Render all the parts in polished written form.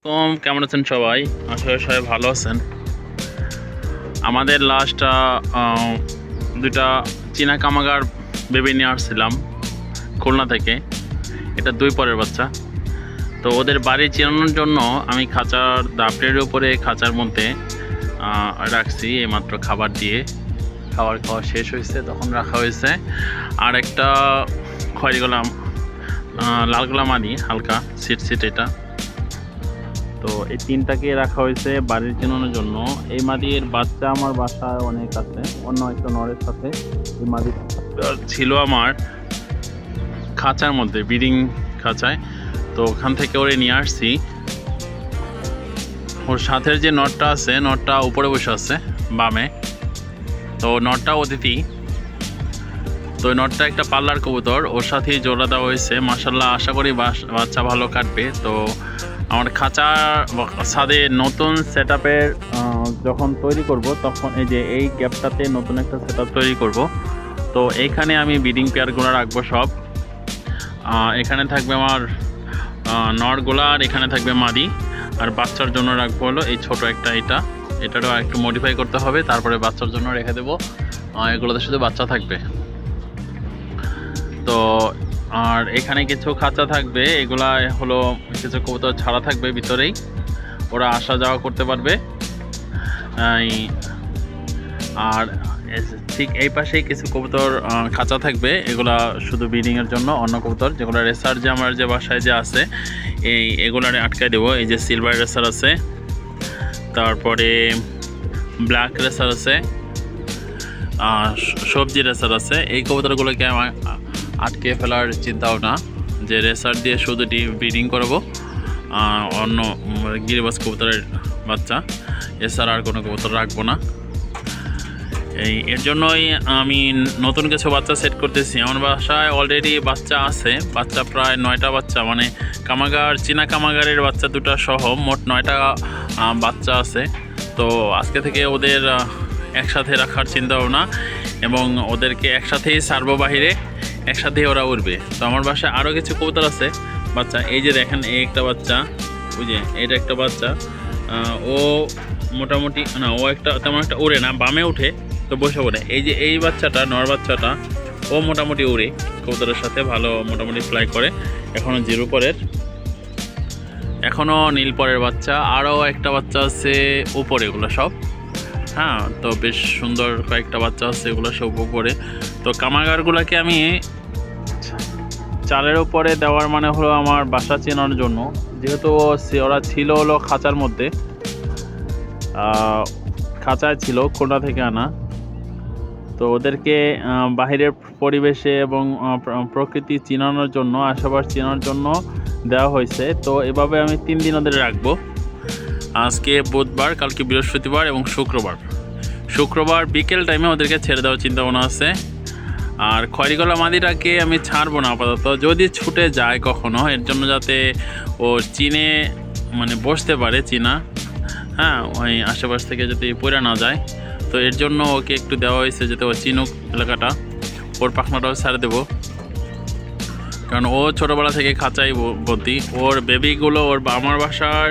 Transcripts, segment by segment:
কেমন আছেন সবাই? আশা করি সবাই ভালো আছেন। আমাদের লাস্ট দুইটা চীনা কামাগার বেবি নিয়ে আসছিলাম খুলনা থেকে। এটা 2 পরের বাচ্চা। তো ওদের বাড়ি চেনানোর জন্য আমি খাঁচার দাপটের উপরে খাঁচার মধ্যে রাখছি। এইমাত্র খাবার দিয়ে খাওয়া শেষ হয়েছে, তখন রাখা হয়েছে। আর একটা খয়েরি গোলাম লাল গোলাম আনি হালকা সিট এটা। তো এই 3টাকে রাখা হয়েছে বাড়ির চেনানোর জন্য। এই মাদির বাচ্চা আমার বাসায় অনেক আছে, অন্য একটা নরের সাথে। এই মাদি ছিল আমার খাঁচার মধ্যে, ব্রিডিং খাঁচায়। তো ওখান থেকে ওরে নিয়ে আসছি। ওর সাথে যে নটটা আছে, নটটা উপরে বসে আছে বামে। তো নটটা অতিথি। তো ওই নটটা একটা পাল্লার কবুতর, ওর সাথেই জোড়া দেওয়া হয়েছে। মাশাআল্লাহ, আশা করি বাচ্চা ভালো কাটবে। তো আমার খাঁচা ছাদে নতুন সেট আপের যখন তৈরি করব, তখন এই গ্যাপটাতে নতুন একটা সেট আপ তৈরি করব। তো এইখানে আমি ব্রিডিং পেয়ারগুলো রাখবো সব। এখানে থাকবে আমার নরগুলা, আর এখানে থাকবে মাদি। আর বাচ্চার জন্য রাখবো হলো এই ছোট একটা, এটারও একটু মডিফাই করতে হবে, তারপরে বাচ্চার জন্য রেখে দেবো। এগুলোতে শুধু বাচ্চা থাকবে। তো আর এখানে কিছু খাঁচা থাকবে, এগুলা হলো কিছু কবুতর ছাড়া থাকবে ভিতরেই, ওরা আসা যাওয়া করতে পারবে। আর ঠিক এই পাশেই কিছু কবুতর খাঁচা থাকবে, এগুলা শুধু ব্রিডিংয়ের জন্য। অন্য কবুতর যেগুলো রেসার যে আমার যে বাসায় যে আছে, এগুলারে আটকায় দেবো। এই যে সিলভার রেসার আছে, তারপরে ব্ল্যাক রেসার আছে, সবজি রেসার আছে। এই কবুতরগুলোকে আমার আটকে ফেলার চিন্তাও না, যে রেসার দিয়ে শুধু ব্রিডিং করাবো অন্য গিরিবাজ কবুতরের বাচ্চা, এছাড়া আর কোনো কবুতর রাখবো না। এর জন্যই আমি নতুন কিছু বাচ্চা সেট করতেছি। আমার বাসায় অলরেডি বাচ্চা আছে, বাচ্চা প্রায় 9টা বাচ্চা, মানে কামাগার চীনা কামাগারের বাচ্চা 2টা সহ মোট 9টা বাচ্চা আছে। তো আজকে থেকে ওদের একসাথে রাখার চিন্তা ভাবনা, এবং ওদেরকে একসাথেই ছাড়বো বাহিরে, একসাথেই ওরা উড়বে। তো আমার বাসায় আরও কিছু কবুতর আছে বাচ্চা। এই যে দেখেন, এই একটা বাচ্চা, ওই যে এটা একটা বাচ্চা। ও মোটামুটি না, ও একটা তেমন একটা উড়ে না, বামে উঠে তো বসে পড়ে। এই যে এই বাচ্চাটা, নর বাচ্চাটা, ও মোটামুটি উড়ে কবুতরের সাথে ভালো, মোটামুটি ফ্লাই করে। এখনও 0 পরের, এখনও নীল পরের বাচ্চা। আরও একটা বাচ্চা আছে উপরে, এগুলো সব। হ্যাঁ, তো বেশ সুন্দর কয়েকটা বাচ্চা আছে, এগুলো সব উপরে। তো কামাগারগুলোকে আমি চালের উপরে দেওয়ার মানে হলো আমার বাসা চেনানোর জন্য, যেহেতু ওরা ছিল হলো খাঁচার মধ্যে, খাঁচায় ছিল, খুলনা থেকে আনা। তো ওদেরকে বাহিরের পরিবেশে এবং প্রকৃতি চিনানোর জন্য, আশেপাশ চেনার জন্য দেওয়া হয়েছে। তো এভাবে আমি 3 দিন ওদের রাখবো। আজকে বুধবার, কালকে বৃহস্পতিবার এবং শুক্রবার বিকেল টাইমে ওদেরকে ছেড়ে দেওয়ার চিন্তা ভাবনা আছে। আর খয়েরি গলা মাদিটাকে আমি ছাড়বো না আপাতত, যদি ছুটে যায় কখনো, এর জন্য যাতে ও চিনে মানে বসতে পারে চীনা। হ্যাঁ, ওই আশেপাশ থেকে যদি পড়ে না যায়, তো এর জন্য ওকে একটু দেওয়া হয়েছে যাতে ও চিনুক এলাকাটা। ওর পাখনাটাও ছেড়ে দেবো, কারণ ও ছোটোবেলা থেকে খাঁচাই ভর্তি। ওর বেবিগুলো, আমার বাসার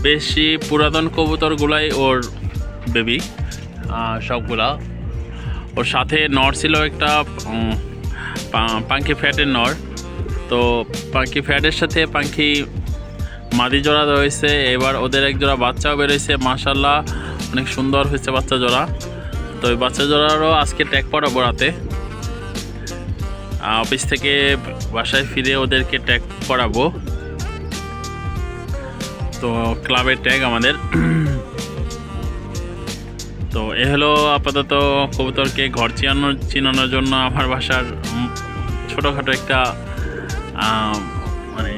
বেশি পুরাতন কবুতরগুলাই ওর বেবি সবগুলা। ওর সাথে নর ছিল একটা পাঙ্কি ফ্যাটের নর। তো পাঙ্কি ফ্যাটের সাথে পাঙ্কি মাদি জোড়া রয়েছে। এবার ওদের এক জোড়া বাচ্চাও বেরোয়েছে, মাশাআল্লাহ অনেক সুন্দর হয়েছে বাচ্চা জোড়া। তো ওই বাচ্চা জোড়ারও আজকে ট্যাগ পড়াবো রাতে। অফিস থেকে বাসায় ফিরে ওদেরকে ট্যাগ পড়াবো। তো ক্লাবের ট্যাগ আমাদের। তো এ হলো আপাতত কবুতরকে ঘর চিনানোর জন্য আমার বাসার ছোটোখাটো একটা মানে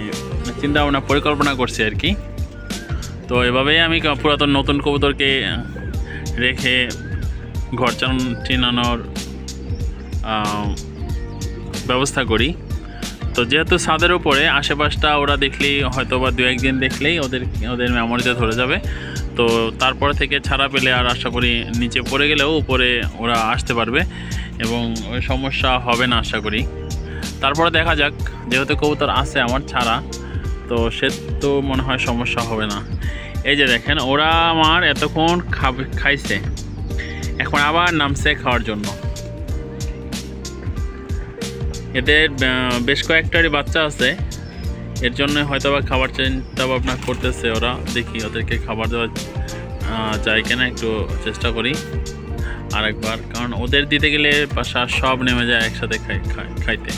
চিন্তা ভাবনা পরিকল্পনা করছি আর কি। তো এভাবেই আমি পুরাতন নতুন কবুতরকে রেখে ঘর চিনানোর ব্যবস্থা করি। তো যেহেতু ছাদের উপরে, আশেপাশটা ওরা দেখলেই হয়তো বা 2-1 দিন দেখলেই ওদের মেমোরিতে ধরে যাবে। তো তারপরে থেকে ছাড়া পেলে আর আশা করি নিচে পড়ে গেলেও উপরে ওরা আসতে পারবে এবং ওই সমস্যা হবে না আশা করি। তারপরে দেখা যাক, যেহেতু কবুতর আছে আমার ছাড়া, তো সে তো মনে হয় সমস্যা হবে না। এই যে দেখেন ওরা আমার এতক্ষণ খাইছে, এখন আবার নামছে খাওয়ার জন্য। এদের বেশ কয়েকটারই বাচ্চা আছে, এর জন্য হয়তো বা খাবার চিন্তা ভাবনা করতেছে ওরা। দেখি ওদেরকে খাবার দেওয়া যায় কিনা, একটু চেষ্টা করি আরেকবার, কারণ ওদের দিতে গেলে বাসা সব নেমে যায় একসাথে খাইতে।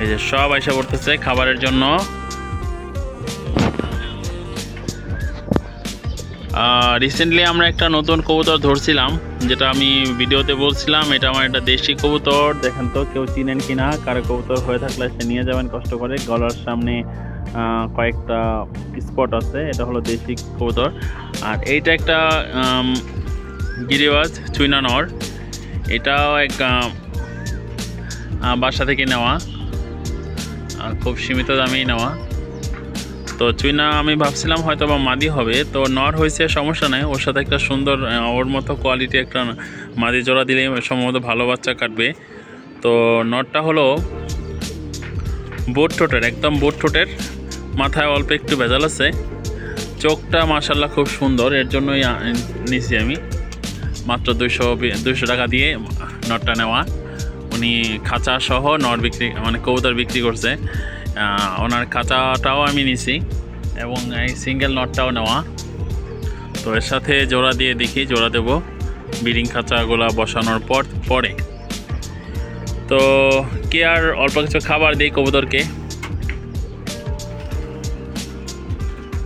এই যে সব আইসা পড়তেছে খাবারের জন্য। রিসেন্টলি আমরা একটা নতুন কবুতর ধরছিলাম, যেটা আমি ভিডিওতে বলছিলাম। এটা আমার একটা দেশি কবুতর। দেখেন তো কেউ চিনেন কিনা, কারো কবুতর হয়ে থাকলে সে নিয়ে যাবেন কষ্ট করে। গলার সামনে কয়েকটা স্পট আছে, এটা হলো দেশি কবুতর। আর এইটা একটা গিরিবাজ চুইনা নর, এটাও এক বাসা থেকে নেওয়া, খুব সীমিত দামেই নেওয়া। তো চুইনা আমি ভাবছিলাম হয়তো বা মাদি হবে, তো নর হয়েছে, সমস্যা নেই। ওর সাথে একটা সুন্দর ওর মতো কোয়ালিটি একটা মাদি জোড়া দিলে সম্ভবত ভালো বাচ্চা কাটবে। তো নরটা হলো বোট ঠোঁটের, একদম বোট ঠোঁটের, মাথায় অল্প একটু ভেজাল আছে, চোখটা মাশাআল্লাহ খুব সুন্দর। এর জন্যই নিছি আমি, মাত্র 200 টাকা দিয়ে নরটা নেওয়া। উনি খাঁচা সহ নর বিক্রি, মানে কবুতর বিক্রি করছে। ওনার খাঁচাটাও আমি নিছি এবং এই সিঙ্গেল নটটাও নেওয়া। তো এর সাথে জোড়া দিয়ে দেখি, জোড়া দেব ব্রিডিং খাঁচাগুলা বসানোর পরে। তো কি আর অল্প কিছু খাবার দিই কবুতরকে,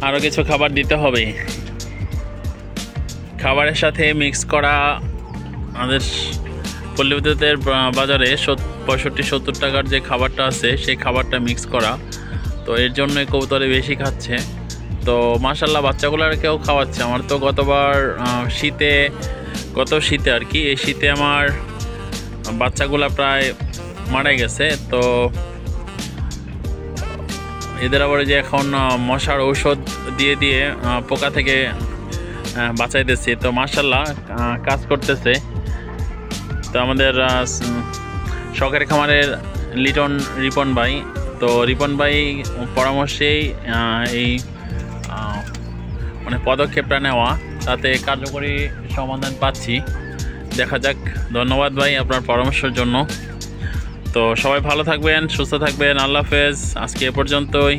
আরও কিছু খাবার দিতে হবে। খাবারের সাথে মিক্স করা আমাদের পল্লী বিদ্যুতের বাজারে 65-70 টাকার যে খাবারটা আছে, সেই খাবারটা মিক্স করা। তো এর জন্য কবুতরে বেশি খাচ্ছে। তো মাশাআল্লাহ বাচ্চাগুলোকেও খাওয়াচ্ছে। আমার তো গত শীতে আর কি, এই শীতে আমার বাচ্চাগুলা প্রায় মারাই গেছে। তো এদের আবার যে এখন মশার ঔষধ দিয়ে পোকা থেকে বাঁচাইতেছি। তো মাশাআল্লাহ কাজ করতেছে। তো আমাদের সরকারি খামারের রিপন ভাই, তো রিপন ভাই পরামর্শেই এই মানে পদক্ষেপটা নেওয়া, তাতে কার্যকরী সমাধান পাচ্ছি। দেখা যাক। ধন্যবাদ ভাই আপনার পরামর্শের জন্য। তো সবাই ভালো থাকবেন, সুস্থ থাকবেন। আল্লাহ হাফেজ। আজকে এ পর্যন্তই।